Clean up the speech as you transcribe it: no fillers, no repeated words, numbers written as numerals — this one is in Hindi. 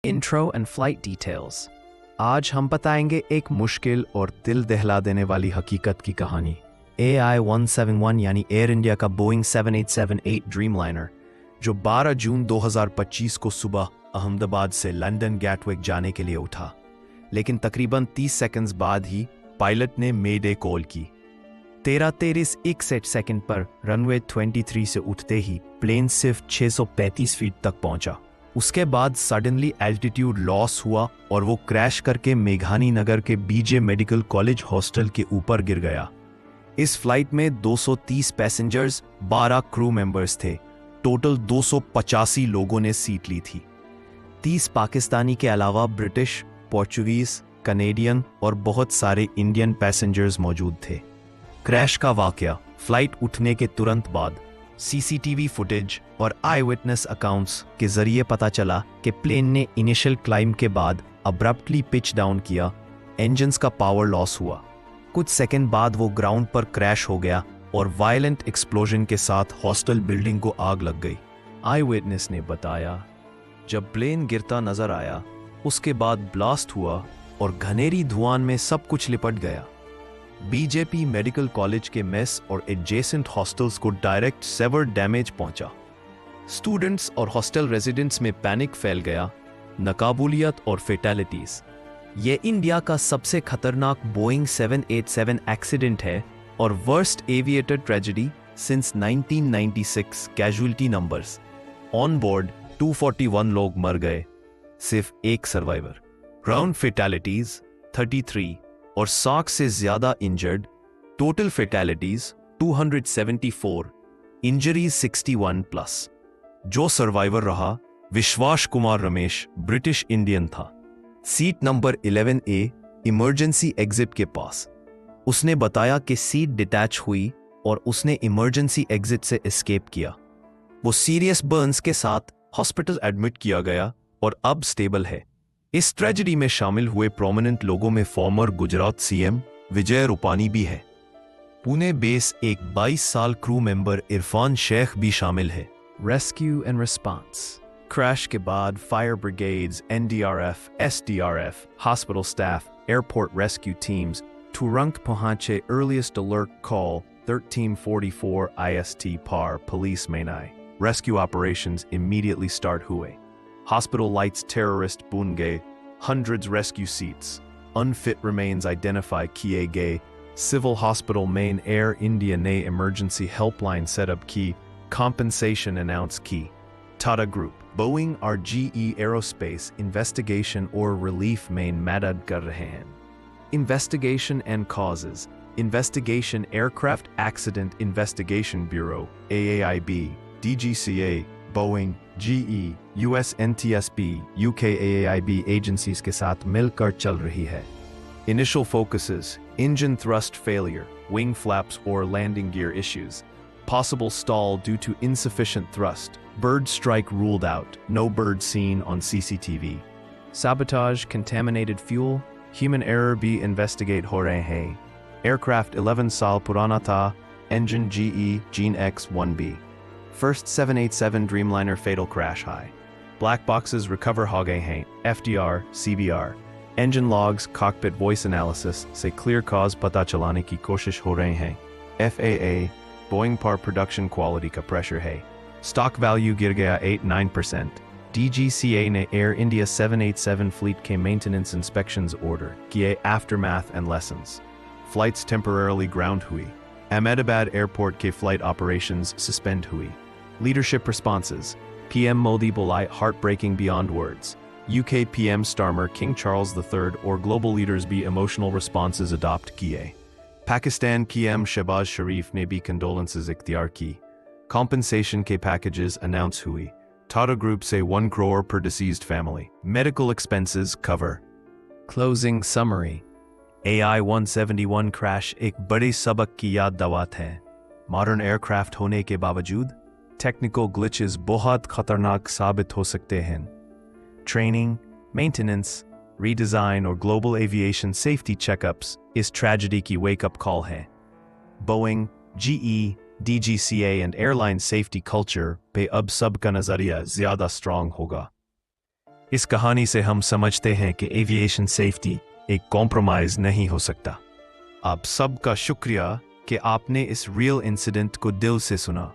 Intro and flight details. आज हम बताएंगे एक मुश्किल और दिल दहला देने वाली हकीकत की कहानी। AI-171 यानी एयर इंडिया का बोइंग 7878 ड्रीमलाइनर जो 12 जून 2025 को सुबह अहमदाबाद से लंदन गैटविक जाने के लिए उठा, लेकिन तकरीबन 30 सेकंड्स बाद ही पायलट ने मेडे कॉल की। 13:13 सेकंड पर रनवे 23 से उठते ही प्लेन सिर्फ 635 फीट तक पहुंचा। उसके बाद सडनली एल्टीट्यूड लॉस हुआ और वो क्रैश करके मेघानी नगर के बीजे मेडिकल कॉलेज हॉस्टल के ऊपर गिर गया। इस फ्लाइट में 230 पैसेंजर्स, 12 क्रू मेंबर्स थे। टोटल 285 लोगों ने सीट ली थी। 30 पाकिस्तानी के अलावा ब्रिटिश, पोर्चुगीज, कनेडियन और बहुत सारे इंडियन पैसेंजर्स मौजूद थे। क्रैश का वाकया फ्लाइट उठने के तुरंत बाद सीसीटीवी फुटेज और आई विटनेस अकाउंट्स के जरिए पता चला कि प्लेन ने इनिशियल क्लाइंब के बाद अब्रप्टली पिच डाउन किया। इंजन्स का पावर लॉस हुआ। कुछ सेकंड बाद वो ग्राउंड पर क्रैश हो गया और वायलेंट एक्सप्लोजन के साथ हॉस्टल बिल्डिंग को आग लग गई। आई विटनेस ने बताया, जब प्लेन गिरता नजर आया उसके बाद ब्लास्ट हुआ और घनेरी धुआं में सब कुछ लिपट गया। बीजेपी मेडिकल कॉलेज के मेस और एडजेसेंट हॉस्टल्स को डायरेक्ट सेवर डैमेज पहुंचा। स्टूडेंट्स और हॉस्टल रेजिडेंट्स में पैनिक फैल गया, नाकाबूलियत और फेटैलिटीज। ये इंडिया का सबसे खतरनाक बोइंग 787 एक्सीडेंट है और worst aviator tragedy since 1996। Casualty numbers on board 241 लोग मर गए, सिर्फ एक सर्वाइवर। ग्राउंड फेटैलिटीज 33 और 100 से ज्यादा injured. Total fatalities 274, injuries 61 plus. जो सर्वाइवर रहा विश्वास कुमार रमेश, ब्रिटिश इंडियन था। Seat number 11A emergency exit के पास। उसने बताया कि सीट डिटैच हुई और उसने इमरजेंसी एग्जिट से एस्केप किया। वो सीरियस बर्न्स के साथ हॉस्पिटल एडमिट किया गया और अब स्टेबल है। इस ट्रेजेडी में शामिल हुए प्रोमिनेंट लोगों में फॉर्मर गुजरात सीएम विजय रूपानी भी है। पुणे बेस एक 22 साल क्रू मेंबर इरफान शेख भी शामिल है। Rescue and response. क्रैश के बाद fire brigades, NDRF, SDRF, hospital staff, airport rescue teams तुरंत पहुंचे। Earliest alert call 1344 IST par police मेनाई। रेस्क्यू ऑपरेशंस इमीडिएटली स्टार्ट हुए। Hospital lights terrorist bun gay, hundreds rescue seats, unfit remains identify kiye gay, civil hospital main Air India ne emergency helpline setup ki, compensation announce ki. Tata Group, Boeing और GE Aerospace investigation or relief main madad kar rahe hain. Investigation and causes. Investigation Aircraft Accident Investigation Bureau, AAIB, DGCA, Boeing, GE, US NTSB, UK AAIB agencies के साथ मिलकर चल रही है। Initial focuses: engine thrust failure, wing flaps or landing gear issues, possible stall due to insufficient thrust, bird strike ruled out, no bird seen on CCTV, sabotage, contaminated fuel, human error भी investigate हो रहे हैं। Aircraft 11 साल पुराना था, engine GE Gene X-1B. First 787 Dreamliner fatal crash high. Black boxes recover ho gaye hain. FDR, CBR. Engine logs, cockpit voice analysis से clear cause पता चलाने की कोशिश हो रहे हैं। FAA, Boeing par production quality का pressure है। Stock value गिर गया 8-9%. DGCA ने Air India 787 fleet के maintenance inspections order किए। Aftermath and lessons. Flights temporarily ground हुई। Ahmedabad airport के flight operations suspend हुई। Leadership responses. PM Modi bolai heartbreaking beyond words. UK PM Starmer King Charles III or global leaders be emotional responses adopt kiye. Pakistan PM Shehbaz Sharif ne bhi condolences ikhtiyar ki. Compensation ke packages announce hui. Tata Group say 1 crore per deceased family. Medical expenses cover. Closing summary. AI-171 crash एक बड़े सबक की याद दवात है। Modern aircraft होने के बावजूद टेक्निकल ग्लिचेस बहुत खतरनाक साबित हो सकते हैं। ट्रेनिंग, मेंटेनेंस, रीडिजाइन और ग्लोबल एविएशन सेफ्टी चेकअप्स इस ट्रेजेडी की वेकअप कॉल है। Boeing, GE, DGCA and airline safety culture पे अब सबका नजरिया ज्यादा स्ट्रांग होगा। इस कहानी से हम समझते हैं कि एविएशन सेफ्टी एक कॉम्प्रोमाइज नहीं हो सकता। आप सबका शुक्रिया कि आपने इस रियल इंसिडेंट को दिल से सुना।